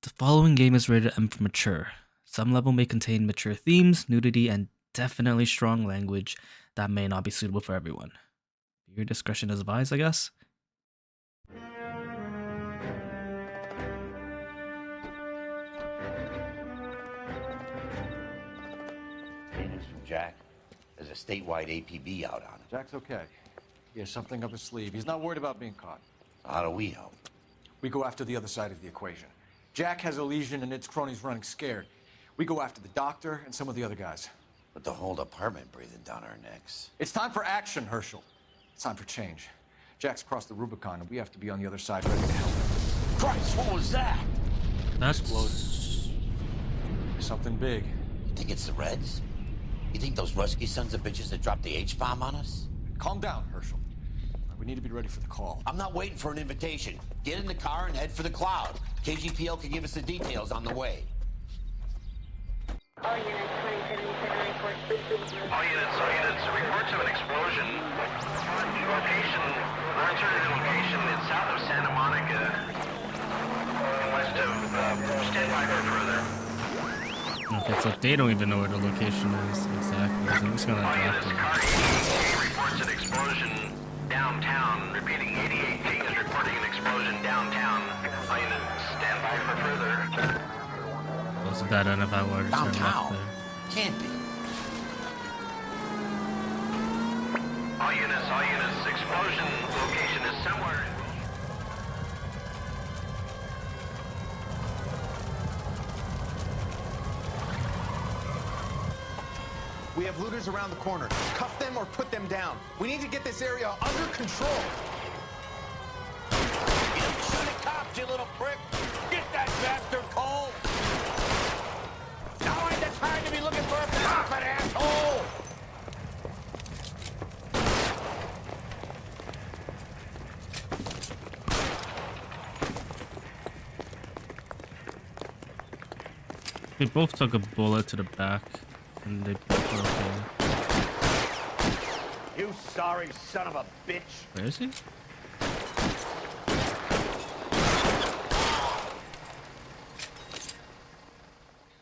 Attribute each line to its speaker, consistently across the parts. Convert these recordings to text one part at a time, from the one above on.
Speaker 1: The following game is rated M for mature. Some level may contain mature themes, nudity, and definitely strong language that may not be suitable for everyone. Your discretion is advised, I guess.
Speaker 2: Hey, news from Jack. There's a statewide APB out on him.
Speaker 3: Jack's okay. He has something up his sleeve. He's not worried about being caught.
Speaker 2: So how do we help?
Speaker 3: We go after the other side of the equation. Jack has a legion and its cronies running scared. We go after the doctor and some of the other guys.
Speaker 2: But the whole department breathing down our necks.
Speaker 3: It's time for action, Herschel. It's time for change. Jack's crossed the Rubicon, and we have to be on the other side ready to help him.
Speaker 2: Christ, what was that?
Speaker 1: That's
Speaker 3: Something big.
Speaker 2: You think it's the Reds? You think those Rusky sons of bitches that dropped the H-bomb on us?
Speaker 3: Calm down, Herschel. We need to be ready for the call.
Speaker 2: I'm not waiting for an invitation. Get in the car and head for the cloud. KGPL can give us the details on the way.
Speaker 4: All units, 2077 report.
Speaker 5: All units, reports of an explosion. Location, alternative location is south of Santa Monica, west of, stand by for further.
Speaker 1: okay, so they don't even know where the location is exactly. So I'm just gonna
Speaker 5: All
Speaker 1: draft
Speaker 5: units,
Speaker 1: it.
Speaker 5: car 88 reports an explosion downtown. Repeating, 88T is reporting an explosion downtown. All units, stand by for further.
Speaker 1: Those are bad identify words.
Speaker 2: Downtown? Can't be.
Speaker 5: All units, explosion location is somewhere.
Speaker 6: We have looters around the corner. Cuff them or put them down. We need to get this area under control.
Speaker 2: You don't shoot at cops, you little prick. Get that bastard cold. Now ain't the time to be looking for a profit, asshole.
Speaker 1: They both took a bullet to the back, and they both were okay.
Speaker 2: You sorry son of a bitch.
Speaker 1: Where is he?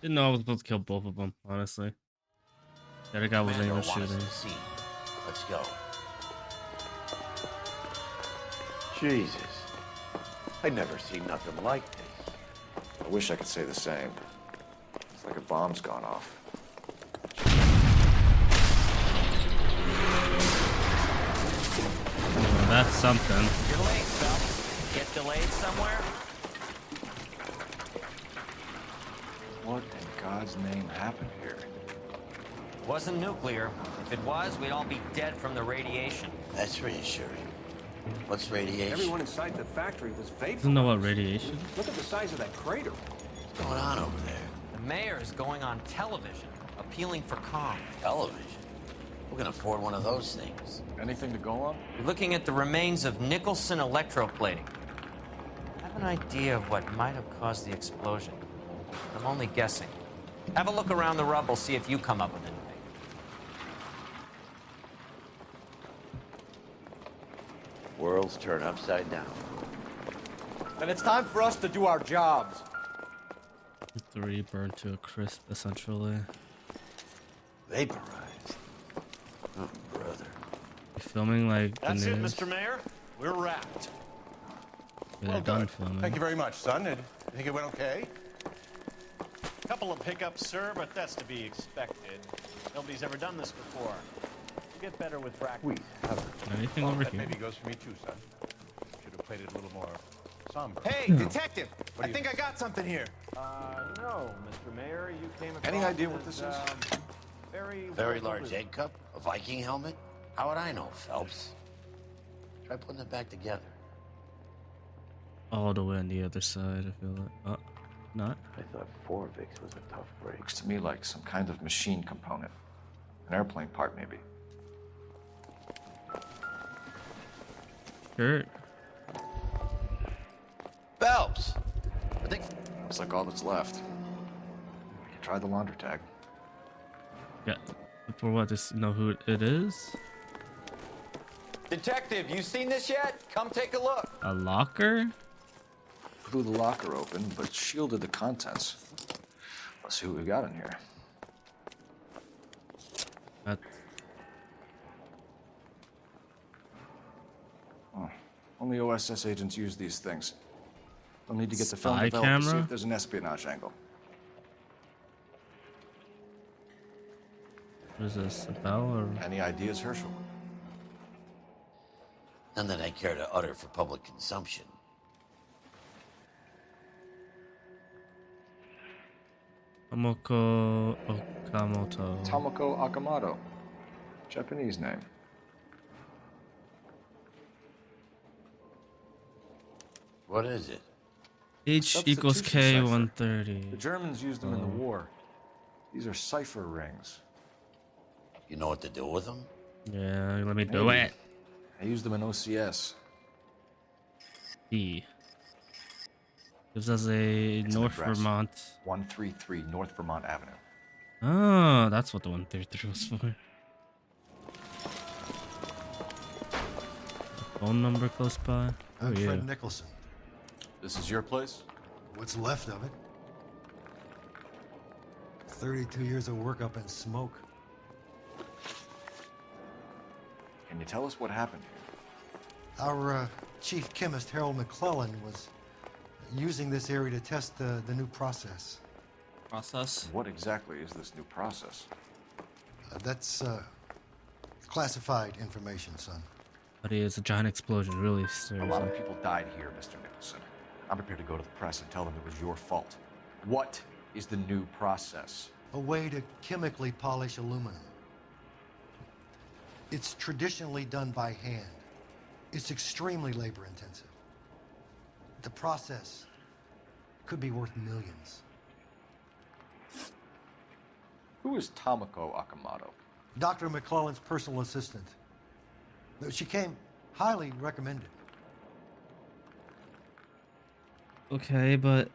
Speaker 1: Didn't know I was supposed to kill both of them, honestly. The other guy wasn't even
Speaker 2: Commander will want us
Speaker 1: shooting.
Speaker 2: to see. Let's go. Jesus. I never seen nothing like this.
Speaker 3: I wish I could say the same. It's like a bomb's gone off.
Speaker 1: Well, that's something.
Speaker 7: You're late, Phelps. Get delayed somewhere?
Speaker 3: What in God's name happened here?
Speaker 7: Wasn't nuclear. If it was, we'd all be dead from the radiation.
Speaker 2: That's reassuring. What's radiation?
Speaker 6: Everyone inside the factory was
Speaker 1: Doesn't know what radiation.
Speaker 6: Look at the size of that crater.
Speaker 2: What's going on over there?
Speaker 7: The mayor is going on television, appealing for calm.
Speaker 2: Television. Who can afford one of those things?
Speaker 3: Anything to go on?
Speaker 7: We're looking at the remains of Nicholson electroplating. I have an idea of what might have caused the explosion. I'm only guessing. Have a look around the rubble, see if you come up with anything.
Speaker 2: Worlds turn upside down.
Speaker 6: Then it's time for us to do our jobs.
Speaker 1: 3 burned to a crisp, essentially.
Speaker 2: Vaporized. Oh, brother.
Speaker 1: You filming like the
Speaker 8: That's it,
Speaker 1: news?
Speaker 8: Mr. Mayor. We're wrapped.
Speaker 1: Yeah, they're done filming.
Speaker 9: Thank you very much, son. You think it went okay?
Speaker 8: Couple of hiccups, sir, but that's to be expected. Nobody's ever done this before. You get better with practice.
Speaker 1: Anything over
Speaker 9: That
Speaker 1: here?
Speaker 9: maybe goes for me too, son. Should have played it a little more somber.
Speaker 6: Hey, detective! I think I got something here.
Speaker 8: No, Mr. Mayor, you came across
Speaker 3: Any idea what this is?
Speaker 2: Very large egg cup? A Viking helmet? How would I know, Phelps? Try putting it back together.
Speaker 1: All the way on the other side, I feel like. Oh, not?
Speaker 2: I thought Forvix was a tough break.
Speaker 3: Looks to me like some kind of machine component. An airplane part, maybe.
Speaker 1: Sure.
Speaker 2: Phelps! I think...
Speaker 3: Looks like all that's left. Try the launder tag.
Speaker 1: Yeah. For what? Just know who it is?
Speaker 6: Detective, you seen this yet? Come take a look.
Speaker 1: A locker?
Speaker 3: blew the locker open, but shielded the contents. Let's see what we got in here.
Speaker 1: That
Speaker 3: Oh, only OSS agents use these things. We'll need to get the film
Speaker 1: Spy
Speaker 3: developed to see
Speaker 1: camera?
Speaker 3: if there's an espionage angle.
Speaker 1: what is this? A bell or
Speaker 3: Any ideas, Herschel?
Speaker 2: None that I care to utter for public consumption.
Speaker 1: Tomoko Okamoto?
Speaker 3: Tomoko Akamoto. Japanese name.
Speaker 2: What is it?
Speaker 1: H equals
Speaker 3: Substitution
Speaker 1: K
Speaker 3: cipher.
Speaker 1: 130.
Speaker 3: The Germans used them in the war. These are cipher rings.
Speaker 2: You know what to do with them?
Speaker 1: Yeah, let me do
Speaker 3: Maybe.
Speaker 1: it.
Speaker 3: I used them in OCS.
Speaker 1: D. Gives us a
Speaker 3: It's an
Speaker 1: North
Speaker 3: address.
Speaker 1: Vermont.
Speaker 3: 133 North Vermont Avenue.
Speaker 1: Oh, that's what the 133 was for. Phone number close by.
Speaker 10: I'm
Speaker 1: Oh, yeah.
Speaker 10: Fred Nicholson.
Speaker 3: This is your place?
Speaker 10: What's left of it? 32 years of work up in smoke.
Speaker 3: Can you tell us what happened here?
Speaker 10: Our chief chemist, Harold McClellan, was using this area to test the new process.
Speaker 1: Process.
Speaker 3: What exactly is this new process?
Speaker 10: That's classified information, son.
Speaker 1: But it's a giant explosion, really
Speaker 3: A lot
Speaker 1: seriously.
Speaker 3: of people died here, Mr. Nicholson. I'm prepared to go to the press and tell them it was your fault. What is the new process?
Speaker 10: A way to chemically polish aluminum. It's traditionally done by hand. It's extremely labor intensive. The process could be worth millions.
Speaker 3: Who is Tomoko Akamoto?
Speaker 10: Dr. McClellan's personal assistant. She came highly recommended.
Speaker 1: Okay, but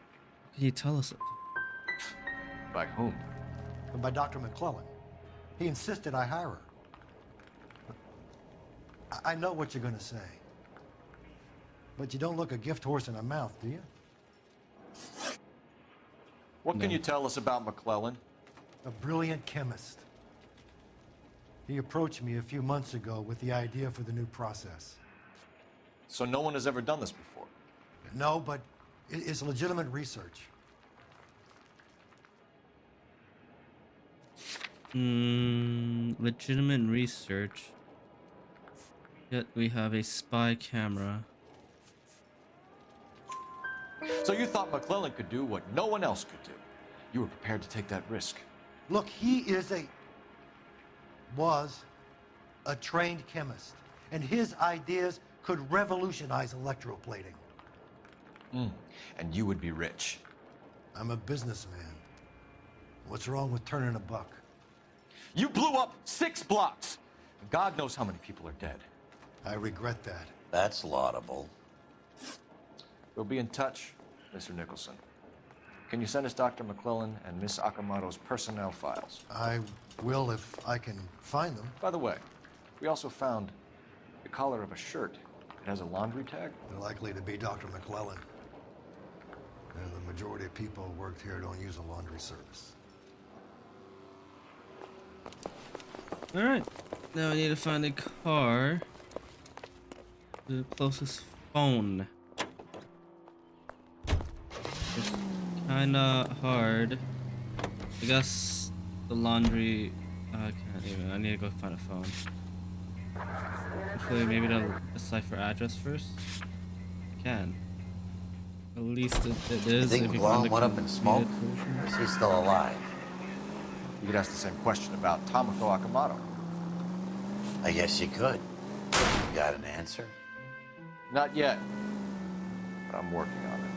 Speaker 1: can you tell us?
Speaker 3: By whom?
Speaker 10: By Dr. McClellan. He insisted I hire her. I know what you're going to say. But you don't look a gift horse in the mouth, do you?
Speaker 3: What can you tell us about McClellan?
Speaker 10: A brilliant chemist. He approached me a few months ago with the idea for the new process.
Speaker 3: So no one has ever done this before.
Speaker 10: No, but it's legitimate research.
Speaker 1: Legitimate research. Yet we have a spy camera.
Speaker 3: So you thought McClellan could do what no one else could do. You were prepared to take that risk.
Speaker 10: Look, he was a trained chemist, and his ideas could revolutionize electroplating.
Speaker 3: And you would be rich.
Speaker 10: I'm a businessman. What's wrong with turning a buck?
Speaker 3: You blew up 6 blocks. God knows how many people are dead.
Speaker 10: I regret that.
Speaker 2: That's laudable.
Speaker 3: We'll be in touch, Mr. Nicholson. Can you send us Dr. McClellan and Miss Akamoto's personnel files?
Speaker 10: I will if I can find them.
Speaker 3: By the way, we also found the collar of a shirt. It has a laundry tag.
Speaker 10: They're likely to be Dr. McClellan. And the majority of people who worked here don't use a laundry service.
Speaker 1: Alright. Now I need to find a car. The closest phone. It's kinda hard. I guess the laundry. I can't even. I need to go find a phone. Hopefully, maybe to decipher address first. I can. At least it
Speaker 2: You
Speaker 1: is.
Speaker 2: think
Speaker 1: if you
Speaker 2: McClellan
Speaker 1: find
Speaker 2: went up in smoke?
Speaker 1: completed version.
Speaker 2: Or is he still alive?
Speaker 3: You could ask the same question about Tomoko Akamoto.
Speaker 2: I guess you could. You got an answer?
Speaker 3: Not yet, but I'm working on it.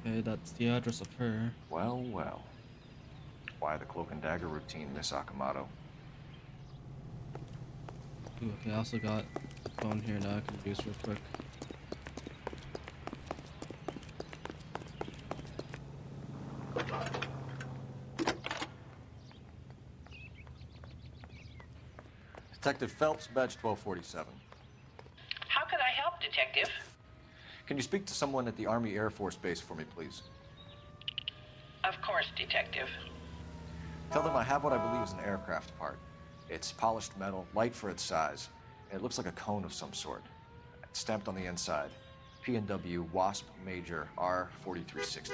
Speaker 1: Okay, that's the address of her.
Speaker 3: Well, well. Why the cloak and dagger routine, Miss Akamoto?
Speaker 1: Ooh, okay, I also got the phone here that I can use real quick.
Speaker 3: Detective Phelps, badge 1247.
Speaker 11: How can I help, Detective?
Speaker 3: Can you speak to someone at the Army Air Force Base for me, please?
Speaker 11: Of course, Detective.
Speaker 3: Tell them I have what I believe is an aircraft part. It's polished metal, light for its size, and it looks like a cone of some sort. It's stamped on the inside. P&W Wasp Major R4360.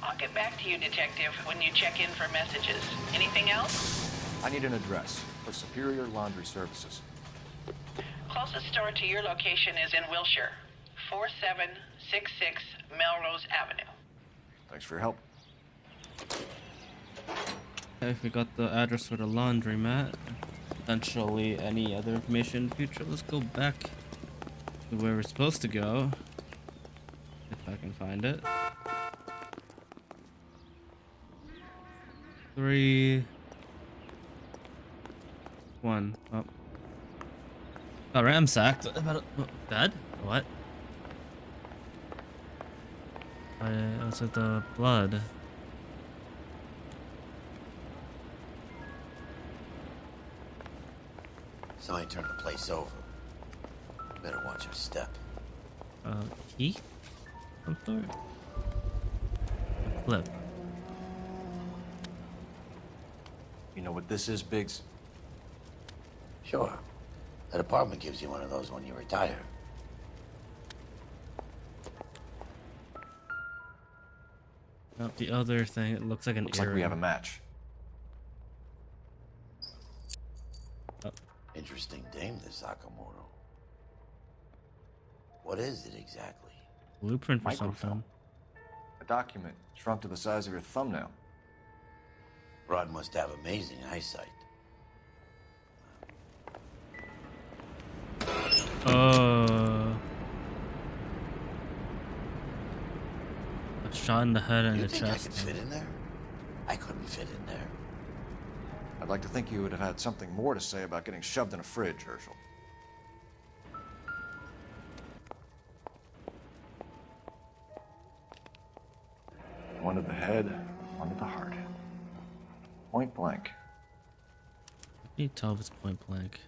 Speaker 11: I'll get back to you, Detective, when you check in for messages. Anything else?
Speaker 3: I need an address for Superior Laundry Services.
Speaker 11: Closest store to your location is in Wilshire, 4766 Melrose Avenue.
Speaker 3: Thanks for your help.
Speaker 1: Okay, we got the address for the laundromat. Potentially any other information in the future. Let's go back to where we're supposed to go. If I can find it. 3, 1. Oh. Alright, I'm sacked. Dead? What? Was it the blood?
Speaker 2: Somebody turned the place over. Better watch your step.
Speaker 1: Key? Some sort? Flip.
Speaker 3: You know what this is, Biggs?
Speaker 2: Sure. That apartment gives you one of those when you retire.
Speaker 1: Not the other thing. It looks like an
Speaker 3: Looks
Speaker 1: arrow.
Speaker 3: like we have a match.
Speaker 1: Oh.
Speaker 2: Interesting dame, this Sakamoto. What is it exactly?
Speaker 1: Blueprint for
Speaker 3: Microfilm.
Speaker 1: something.
Speaker 3: A document shrunk to the size of your thumbnail.
Speaker 2: Rod must have amazing eyesight.
Speaker 1: A shot in the head and
Speaker 2: You
Speaker 1: the
Speaker 2: think I
Speaker 1: chest.
Speaker 2: could fit in there? I couldn't fit in there.
Speaker 3: I'd like to think you would have had something more to say about getting shoved in a fridge, Herschel. One to the head, one to the heart. Point blank.
Speaker 1: Can you tell if it's point blank?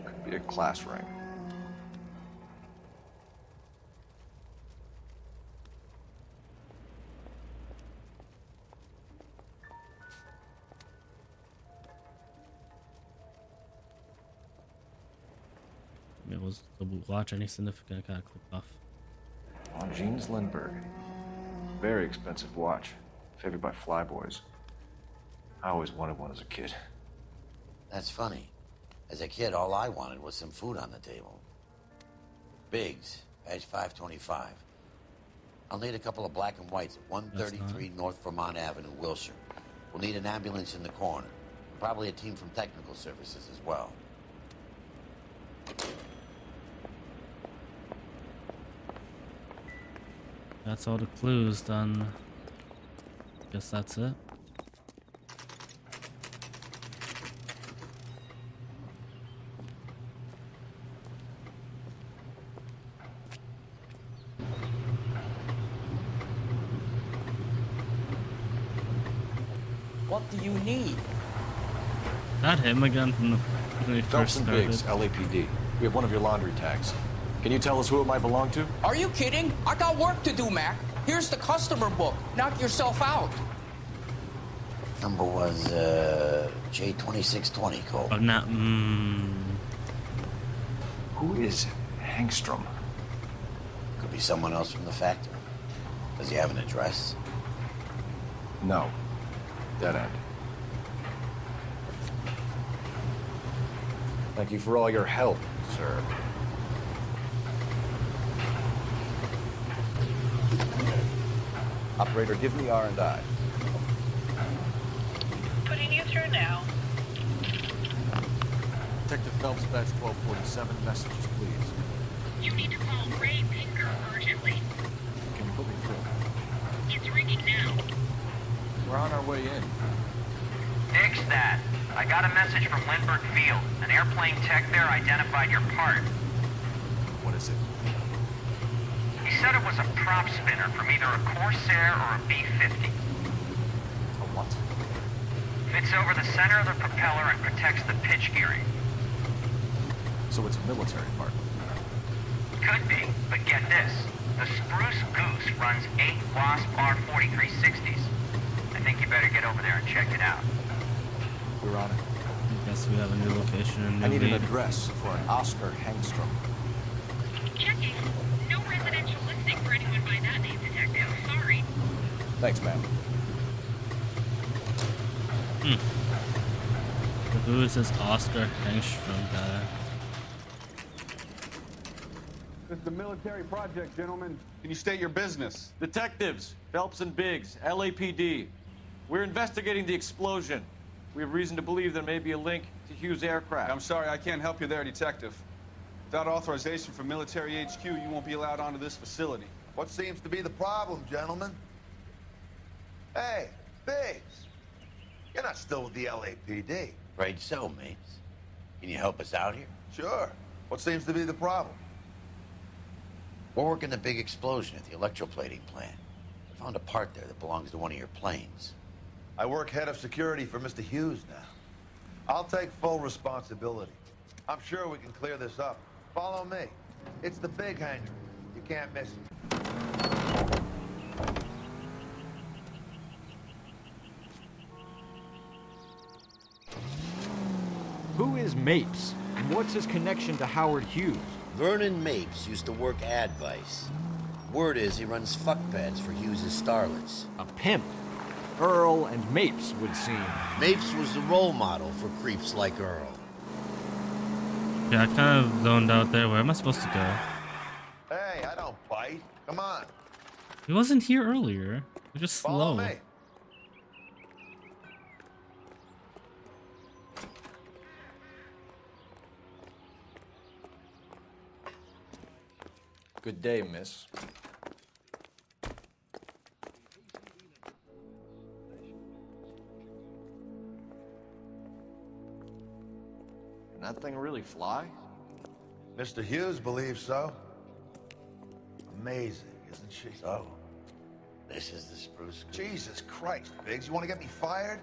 Speaker 3: Could be a class ring.
Speaker 1: It was the watch. Any significant? I gotta click off.
Speaker 3: On Jeans Lindbergh. Very expensive watch. Favored by flyboys. I always wanted one as a kid.
Speaker 2: That's funny. As a kid, all I wanted was some food on the table. Biggs, badge 525. I'll need a couple of black and whites at 133 North Vermont Avenue, Wilshire. We'll need an ambulance in the corner. Probably a team from technical services as well.
Speaker 1: That's all the clues done. Guess that's it.
Speaker 12: What do you need?
Speaker 1: That him again from the when we
Speaker 3: Phelps
Speaker 1: first
Speaker 3: and
Speaker 1: started.
Speaker 3: Biggs, LAPD. We have one of your laundry tags. Can you tell us who it might belong to?
Speaker 12: Are you kidding? I got work to do, Mac. Here's the customer book. Knock yourself out.
Speaker 2: Number was, J2620, Cole.
Speaker 1: Oh, not.
Speaker 3: Who is Hangstrom?
Speaker 2: Could be someone else from the factory. Does he have an address?
Speaker 3: No. Dead end. Thank you for all your help, sir. Operator, give me R&I.
Speaker 11: Putting you through now.
Speaker 3: Detective Phelps, badge 1247. Messages, please.
Speaker 4: You need to call Ray Pinker urgently.
Speaker 3: Can you put me through?
Speaker 4: It's ringing now.
Speaker 3: We're on our way in.
Speaker 5: Nix that. I got a message from Lindbergh Field. An airplane tech there identified your part.
Speaker 3: What is it?
Speaker 5: He said it was a prop spinner from either a Corsair or a B-50.
Speaker 3: A what?
Speaker 5: Fits over the center of the propeller and protects the pitch gearing.
Speaker 3: So it's a military part.
Speaker 5: Could be, but get this. The Spruce Goose runs 8 Wasp R4360s. I think you better get over there and check it out.
Speaker 3: We're on it.
Speaker 1: Guess we have a new location and
Speaker 3: I
Speaker 1: new
Speaker 3: need an
Speaker 1: lead.
Speaker 3: address for an Oscar Hangstrom.
Speaker 4: Checking. No residential listing for anyone by that name, Detective. Sorry.
Speaker 3: Thanks, ma'am.
Speaker 1: Who is this Oscar Hangstrom guy?
Speaker 6: This is the military project, gentlemen. Can you state your business?
Speaker 3: Detectives, Phelps and Biggs, LAPD. We're investigating the explosion. We have reason to believe there may be a link to Hughes' aircraft.
Speaker 6: I'm sorry, I can't help you there, Detective. Without authorization from military HQ, you won't be allowed onto this facility.
Speaker 13: What seems to be the problem, gentlemen? Hey, Biggs. You're not still with the LAPD.
Speaker 2: Afraid so, mates. Can you help us out here?
Speaker 13: Sure. What seems to be the problem?
Speaker 2: We're working the big explosion at the electroplating plant. I found a part there that belongs to one of your planes.
Speaker 13: I work head of security for Mr. Hughes now. I'll take full responsibility. I'm sure we can clear this up. Follow me. It's the big hangar. You can't miss it.
Speaker 3: Who is Mapes? And what's his connection to Howard Hughes?
Speaker 2: Vernon Mapes used to work Advice. Word is he runs fuck pads for Hughes' starlets.
Speaker 3: A pimp. Earl and Mapes would seem.
Speaker 2: Mapes was the role model for creeps like Earl.
Speaker 1: Yeah, I kind of zoned out there. Where am I supposed to go?
Speaker 13: Hey, I don't bite. Come on.
Speaker 1: He wasn't here earlier. He was just
Speaker 13: Follow
Speaker 1: slow.
Speaker 13: me.
Speaker 3: Good day, miss. Can that thing really fly?
Speaker 13: Mr. Hughes believes so. Amazing, isn't she?
Speaker 2: So, this is the Spruce Goose.
Speaker 13: Jesus Christ, Biggs, you want to get me fired?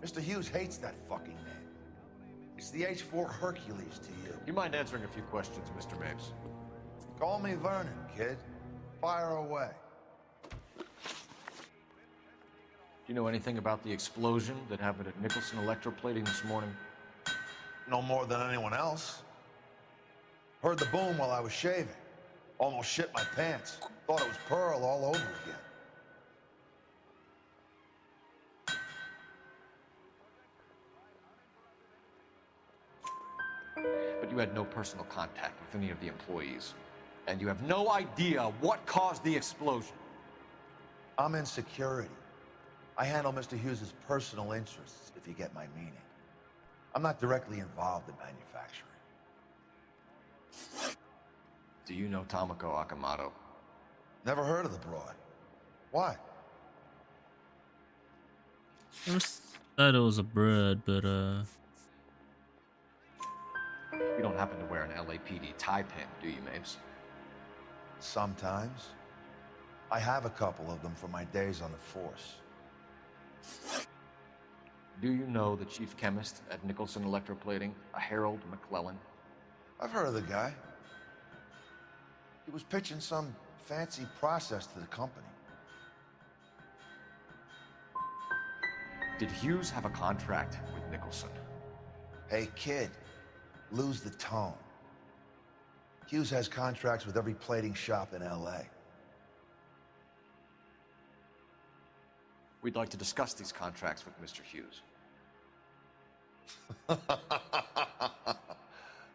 Speaker 13: Mr. Hughes hates that fucking name. It's the H-4 Hercules to you.
Speaker 3: You mind answering a few questions, Mr. Mapes?
Speaker 13: Call me Vernon, kid. Fire away.
Speaker 3: Do you know anything about the explosion that happened at Nicholson Electroplating this morning?
Speaker 13: No more than anyone else. Heard the boom while I was shaving. Almost shit my pants. Thought it was Pearl all over again.
Speaker 3: But you had no personal contact with any of the employees. And you have no idea what caused the explosion.
Speaker 13: I'm in security. I handle Mr. Hughes' personal interests, if you get my meaning. I'm not directly involved in manufacturing.
Speaker 3: Do you know Tomoko Akamoto?
Speaker 13: Never heard of the broad. Why?
Speaker 1: I just thought it was a bird, but
Speaker 3: You don't happen to wear an LAPD tie pin, do you, Mapes?
Speaker 13: Sometimes. I have a couple of them from my days on the force.
Speaker 3: Do you know the chief chemist at Nicholson Electroplating, a Harold McClellan?
Speaker 13: I've heard of the guy. He was pitching some fancy process to the company.
Speaker 3: Did Hughes have a contract with Nicholson?
Speaker 13: Hey, kid, lose the tone. Hughes has contracts with every plating shop in L.A.
Speaker 3: We'd like to discuss these contracts with Mr. Hughes.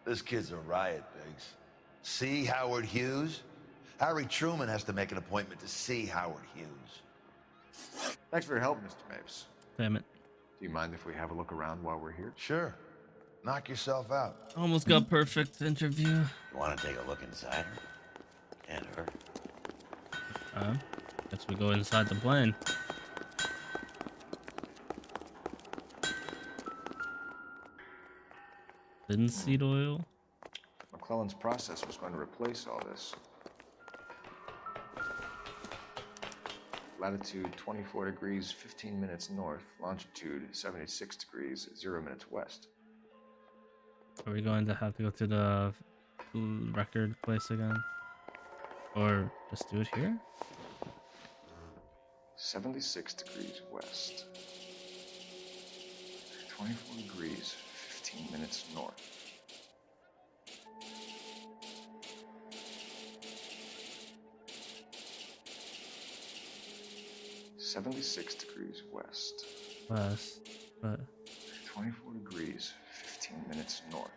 Speaker 13: This kid's a riot, Biggs. See Howard Hughes? Harry Truman has to make an appointment to see Howard Hughes.
Speaker 3: Thanks for your help, Mr. Mapes.
Speaker 1: damn it.
Speaker 3: Do you mind if we have a look around while we're here?
Speaker 13: Sure. Knock yourself out.
Speaker 1: Almost got perfect interview.
Speaker 2: You want to take a look inside? Can't hurt.
Speaker 1: Guess we go inside the plane. Linseed oil.
Speaker 3: McClellan's process was going to replace all this. latitude 24 degrees, 15 minutes north, longitude 76 degrees, 0 minutes west.
Speaker 1: Are we going to have to go to the record place again? Or just do it here?
Speaker 3: 76 degrees west. 24 degrees, 15 minutes north. "76 degrees west.
Speaker 1: West, but
Speaker 3: 24 degrees, 15 minutes north."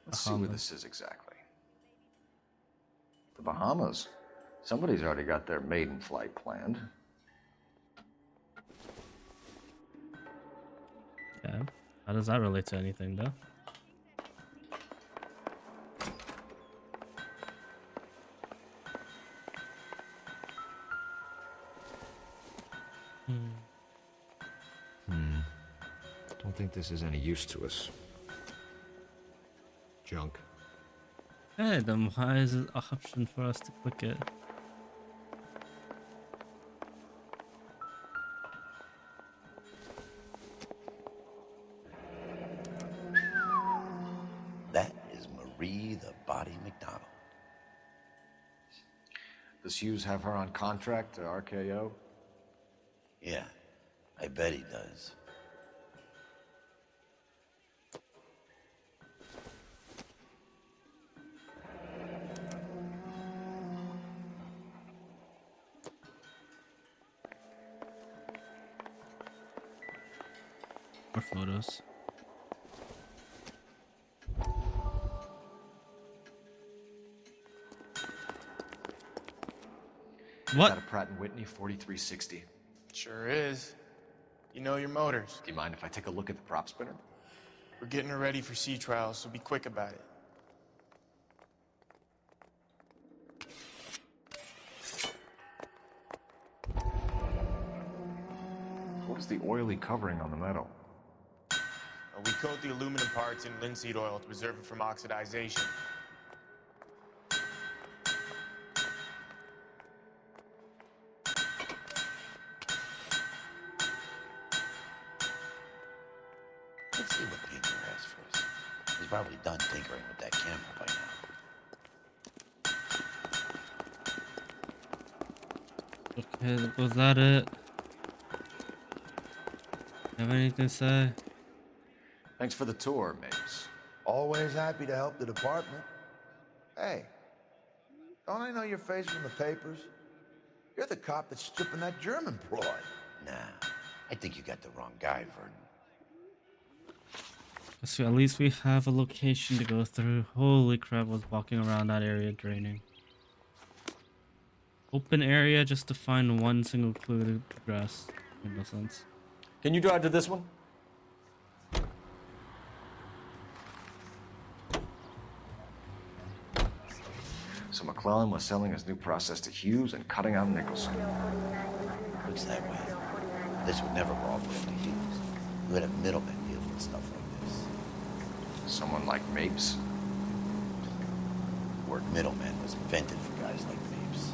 Speaker 3: Let's see where this is exactly. The Bahamas. Somebody's already got their maiden flight planned.
Speaker 1: yeah. How does that relate to anything, though?
Speaker 3: Don't think this is any use to us. Junk.
Speaker 1: Hey, then why is it an option for us to click it?
Speaker 2: That is Marie the Body McDonald.
Speaker 3: Does Hughes have her on contract to RKO?
Speaker 2: Yeah, I bet he does.
Speaker 1: More photos. What?
Speaker 3: Got a Pratt & Whitney 4360.
Speaker 14: Sure is. You know your motors.
Speaker 3: Do you mind if I take a look at the prop spinner?
Speaker 14: We're getting her ready for sea trials, so be quick about it.
Speaker 3: What is the oily covering on the metal?
Speaker 14: We coat the aluminum parts in linseed oil to preserve it from oxidization.
Speaker 2: Let's see what Pinker has for us. He's probably done tinkering with that camera by now.
Speaker 1: Okay, was that it? Have anything to say?
Speaker 3: Thanks for the tour, Mapes.
Speaker 13: Always happy to help the department. Hey, don't I know your face from the papers? You're the cop that's stripping that German broad.
Speaker 2: Nah, I think you got the wrong guy, Vernon.
Speaker 1: So at least we have a location to go through. Holy crap, I was walking around that area draining. Open area just to find one single clue to progress. Made no sense.
Speaker 3: Can you drive to this one? So McClellan was selling his new process to Hughes and cutting out Nicholson.
Speaker 2: Looks that way. This would never go all the way to Hughes. You would have middlemen deal with stuff like this.
Speaker 3: Someone like Mapes?
Speaker 2: The word middleman was invented for guys like Mapes.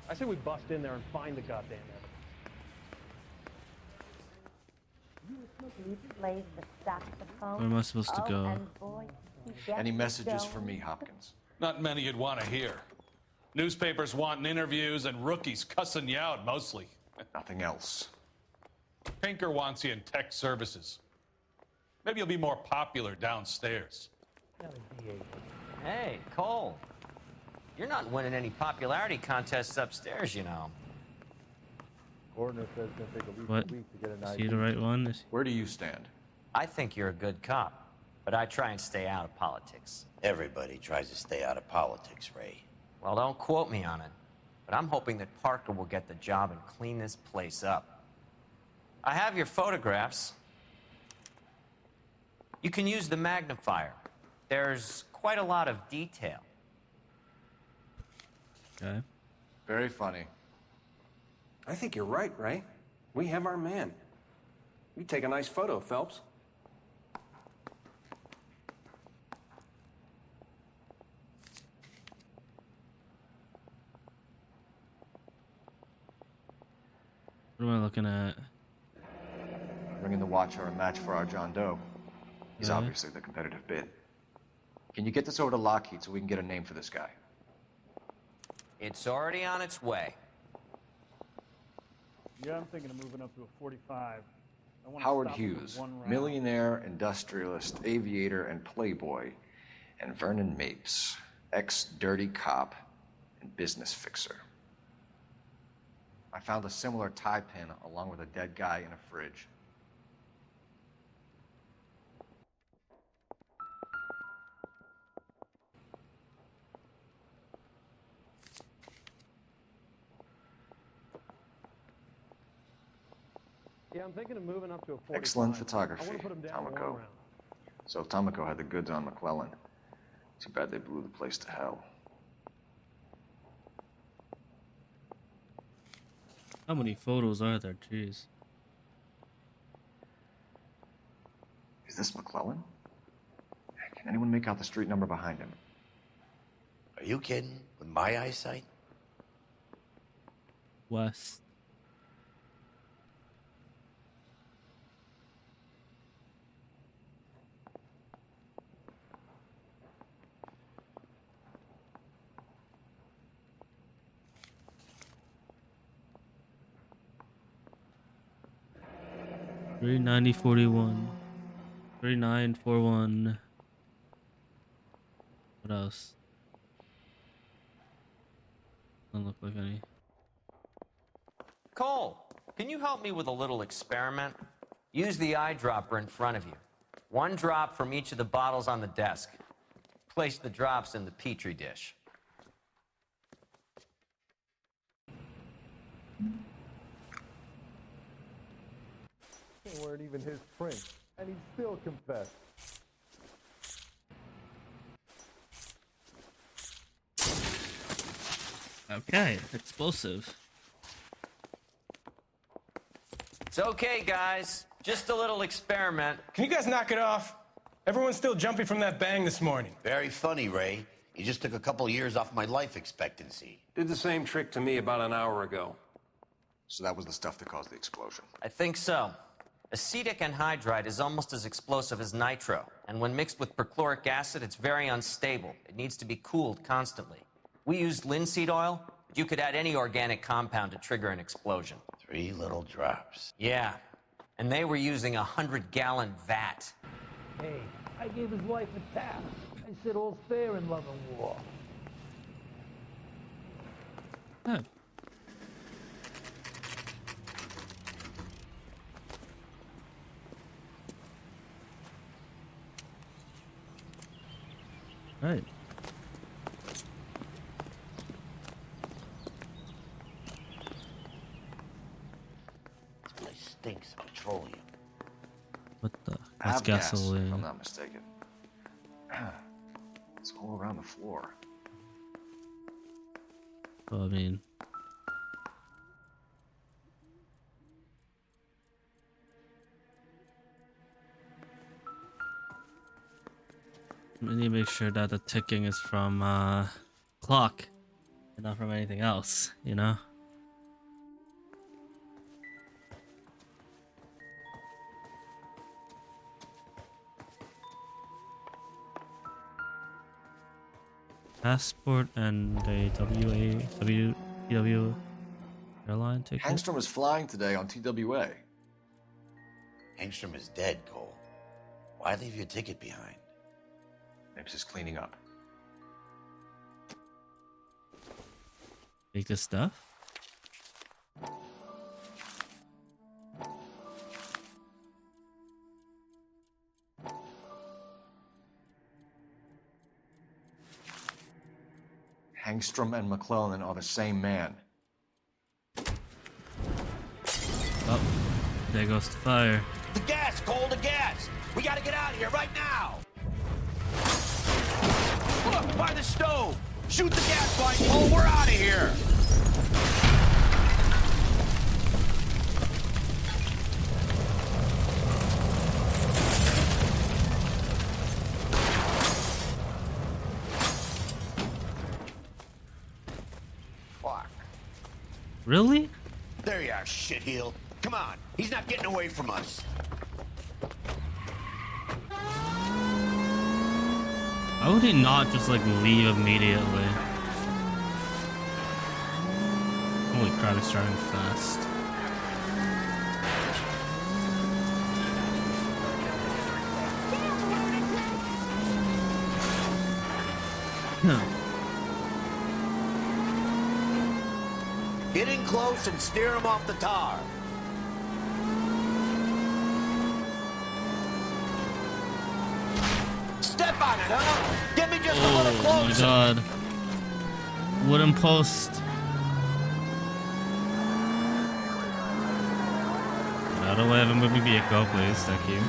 Speaker 15: I say we bust in there and find the goddamn
Speaker 1: Where am I supposed to go?
Speaker 3: Any messages for me, Hopkins?
Speaker 9: Not many you'd want to hear. Newspapers wanting interviews and rookies cussing you out mostly.
Speaker 3: Nothing else.
Speaker 9: Pinker wants you in tech services. Maybe you'll be more popular downstairs.
Speaker 7: Hey, Cole. You're not winning any popularity contests upstairs, you know.
Speaker 16: Coroner says it's gonna take at least
Speaker 1: What?
Speaker 16: a week to get an
Speaker 1: Is
Speaker 16: ID.
Speaker 1: he the right one?
Speaker 3: Where do you stand?
Speaker 7: I think you're a good cop, but I try and stay out of politics.
Speaker 2: Everybody tries to stay out of politics, Ray.
Speaker 7: Well, don't quote me on it, but I'm hoping that Parker will get the job and clean this place up. I have your photographs. You can use the magnifier. There's quite a lot of detail.
Speaker 1: Okay.
Speaker 3: Very funny.
Speaker 17: I think you're right, Ray. We have our man. You take a nice photo, Phelps.
Speaker 1: What am I looking at?
Speaker 3: Bringing the Watcher a match for our John Doe. He's
Speaker 1: Okay.
Speaker 3: obviously the competitive bid. Can you get this over to Lockheed so we can get a name for this guy?
Speaker 7: It's already on its way.
Speaker 15: Yeah, I'm thinking of moving up to a 45. I wanna
Speaker 3: Howard
Speaker 15: stop him with
Speaker 3: Hughes,
Speaker 15: one round.
Speaker 3: millionaire, industrialist, aviator, and playboy. And Vernon Mapes, ex-dirty cop and business fixer. I found a similar tie pin along with a dead guy in a fridge.
Speaker 15: Yeah, I'm thinking of moving up to a 45.
Speaker 3: Excellent
Speaker 15: I
Speaker 3: photography,
Speaker 15: want to put him down one
Speaker 3: Tomoko.
Speaker 15: round.
Speaker 3: So Tomoko had the goods on McClellan. Too bad they blew the place to hell.
Speaker 1: How many photos are there? Jeez.
Speaker 3: Is this McClellan? Can anyone make out the street number behind him?
Speaker 2: Are you kidding? With my eyesight?
Speaker 1: West. Three 9041. 3941. What else? Doesn't look like any.
Speaker 7: Cole, can you help me with a little experiment? Use the eyedropper in front of you. One drop from each of the bottles on the desk. Place the drops in the petri dish.
Speaker 16: They weren't even his print, and he still confessed.
Speaker 1: Okay, explosive.
Speaker 7: It's okay, guys. Just a little experiment.
Speaker 17: Can you guys knock it off? Everyone's still jumpy from that bang this morning.
Speaker 2: Very funny, Ray. You just took a couple years off my life expectancy.
Speaker 17: Did the same trick to me about an hour ago.
Speaker 3: So that was the stuff that caused the explosion.
Speaker 7: I think so. Acetic anhydride is almost as explosive as nitro, and when mixed with perchloric acid, it's very unstable. It needs to be cooled constantly. We used linseed oil, but you could add any organic compound to trigger an explosion.
Speaker 2: 3 little drops.
Speaker 7: Yeah, and they were using a 100-gallon vat.
Speaker 18: Hey, I gave his wife a tap. I said all's fair in love and war.
Speaker 1: Oh. Right.
Speaker 2: This place stinks of petroleum.
Speaker 1: What the? That's
Speaker 3: Avgas, if
Speaker 1: gasoline.
Speaker 3: I'm not mistaken. It's all around the floor.
Speaker 1: Well, I mean, we need to make sure that the ticking is from clock and not from anything else, you know? Passport and a WW airline ticket.
Speaker 3: Hangstrom is flying today on TWA.
Speaker 2: Angstrom is dead, Cole. Why leave your ticket behind?
Speaker 3: Mapes is cleaning up.
Speaker 1: Take this stuff.
Speaker 3: Hangstrom and McClellan are the same man.
Speaker 1: Oh, there goes the fire.
Speaker 2: The gas, Cole, the gas! We gotta get out of here right now! Look, by the stove! Shoot the gas line, Cole. We're out of here.
Speaker 13: Fuck.
Speaker 1: Really?
Speaker 2: There you are, shitheel. Come on. He's not getting away from us.
Speaker 1: Why would he not just like leave immediately? Holy crap, he's driving fast.
Speaker 2: Get in close and steer him off the tar. Step on it, huh? Get me just a little closer.
Speaker 1: Oh my god. Wooden post. Out of the way of a moving vehicle, please. Thank you.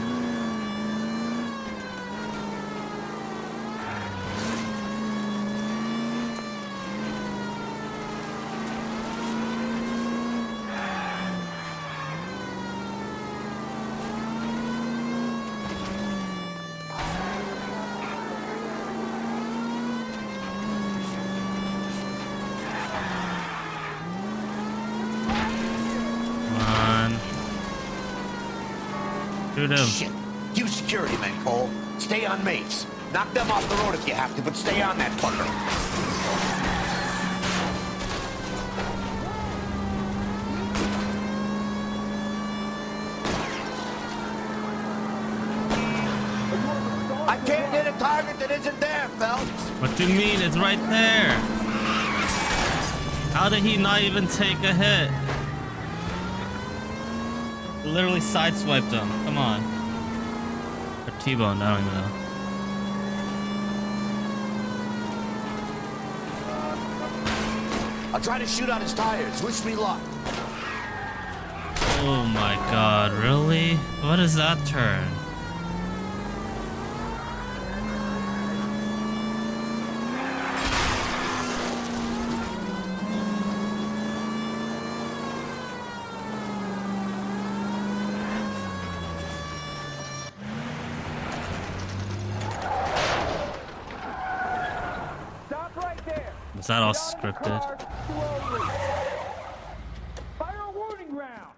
Speaker 2: Shit. You security men, Cole. Stay on mates. Knock them off the road if you have to, but stay on that fucker. I can't hit a target that isn't there, Phelps.
Speaker 1: What do you mean? It's right there. How did he not even take a hit? Literally sideswiped him. Come on. Or T-boned, I don't even know.
Speaker 2: I'll try to shoot out his tires. Wish me luck.
Speaker 1: Oh my god, really? What is that turn? Is that all scripted?
Speaker 18: Fire a warning round.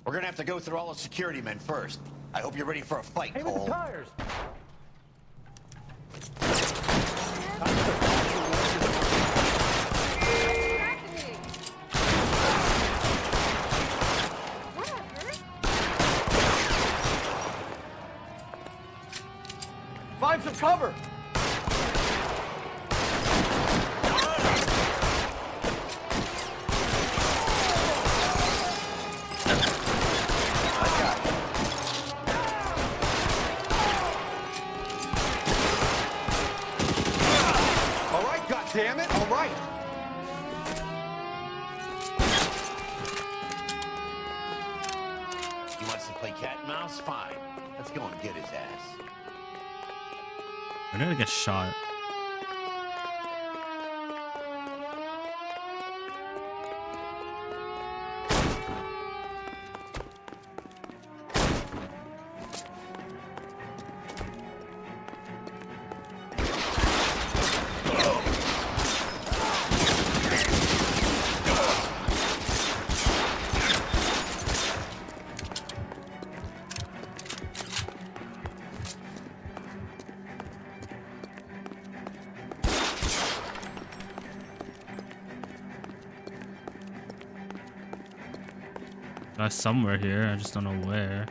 Speaker 2: We're gonna have to go through all the security men first. I hope you're ready for a fight,
Speaker 18: Aim at
Speaker 2: Cole.
Speaker 18: the tires.
Speaker 6: Find some cover. Damn it, all right.
Speaker 2: He wants to play cat and mouse? Fine. Let's go and get his ass.
Speaker 1: I'm gonna get shot. Guy's somewhere here, I just don't know where.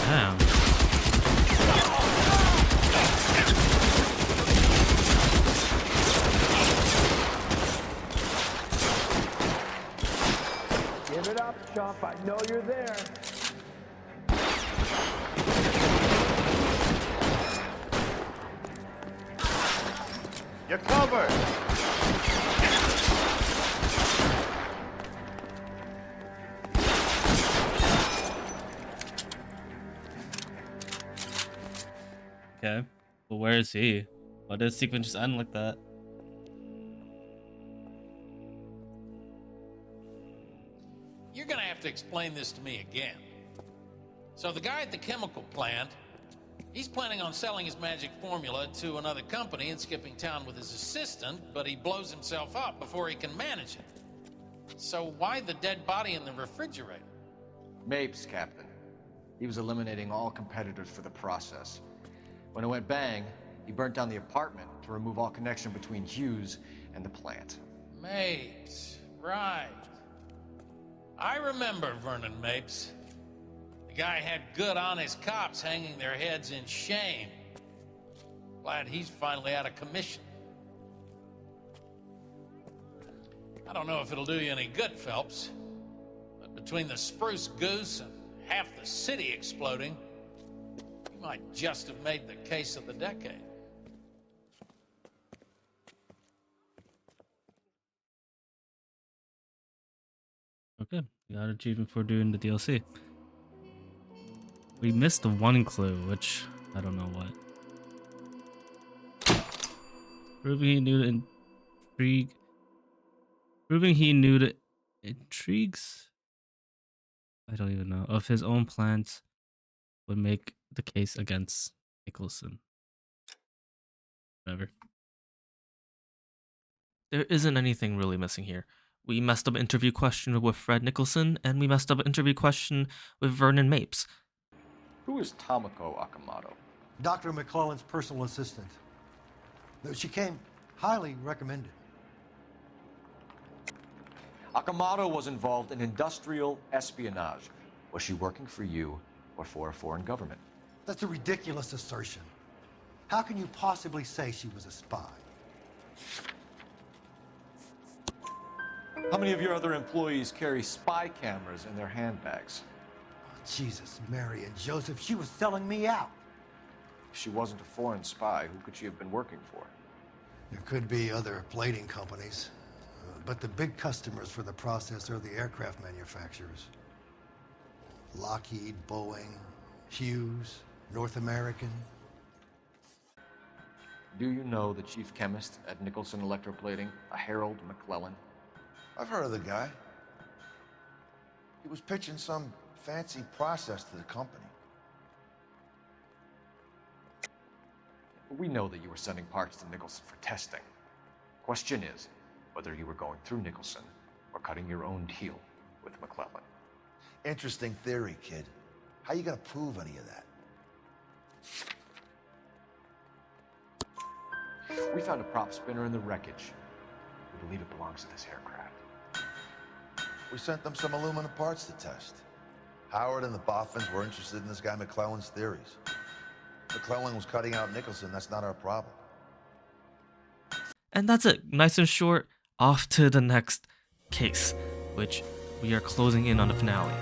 Speaker 1: Damn.
Speaker 18: Give it up, chump. I know you're there.
Speaker 6: You're covered.
Speaker 1: Okay. But where is he? Why did the sequence just end like that?
Speaker 19: You're gonna have to explain this to me again. So the guy at the chemical plant, he's planning on selling his magic formula to another company and skipping town with his assistant, but he blows himself up before he can manage it. So why the dead body in the refrigerator?
Speaker 3: Mapes, Captain. He was eliminating all competitors for the process. When it went bang, he burnt down the apartment to remove all connection between Hughes and the plant.
Speaker 19: Mapes, right. I remember Vernon Mapes. The guy had good, honest cops hanging their heads in shame. Glad he's finally out of commission. I don't know if it'll do you any good, Phelps, but between the spruce goose and half the city exploding, you might just have made the case of the decade.
Speaker 1: Okay, we got an achievement for doing the DLC. We missed the one clue, which I don't know what. Proving he knew the intrigue. Proving he knew the intrigues. I don't even know of his own plans would make the case against Nicholson. Whatever. There isn't anything really missing here. We messed up interview question with Fred Nicholson, and we messed up interview question with Vernon Mapes.
Speaker 3: Who is Tomoko Akamoto?
Speaker 10: Dr. McClellan's personal assistant. She came highly recommended.
Speaker 3: Akamoto was involved in industrial espionage. Was she working for you or for a foreign government?
Speaker 10: That's a ridiculous assertion. How can you possibly say she was a spy?
Speaker 3: How many of your other employees carry spy cameras in their handbags?
Speaker 10: Jesus, Mary and Joseph, she was selling me out.
Speaker 3: If she wasn't a foreign spy, who could she have been working for?
Speaker 10: There could be other plating companies, but the big customers for the process are the aircraft manufacturers. Lockheed, Boeing, Hughes, North American.
Speaker 3: Do you know the chief chemist at Nicholson Electroplating, a Harold McClellan?
Speaker 13: I've heard of the guy. He was pitching some fancy process to the company.
Speaker 3: We know that you were sending parts to Nicholson for testing. Question is whether you were going through Nicholson or cutting your own deal with McClellan.
Speaker 13: Interesting theory, kid. How you gonna prove any of that?
Speaker 3: We found a prop spinner in the wreckage. We believe it belongs to this aircraft.
Speaker 13: We sent them some aluminum parts to test. Howard and the Boffins were interested in this guy McClellan's theories. McClellan was cutting out Nicholson. That's not our problem.
Speaker 1: And that's it. Nice and short. Off to the next case, which we are closing in on the finale.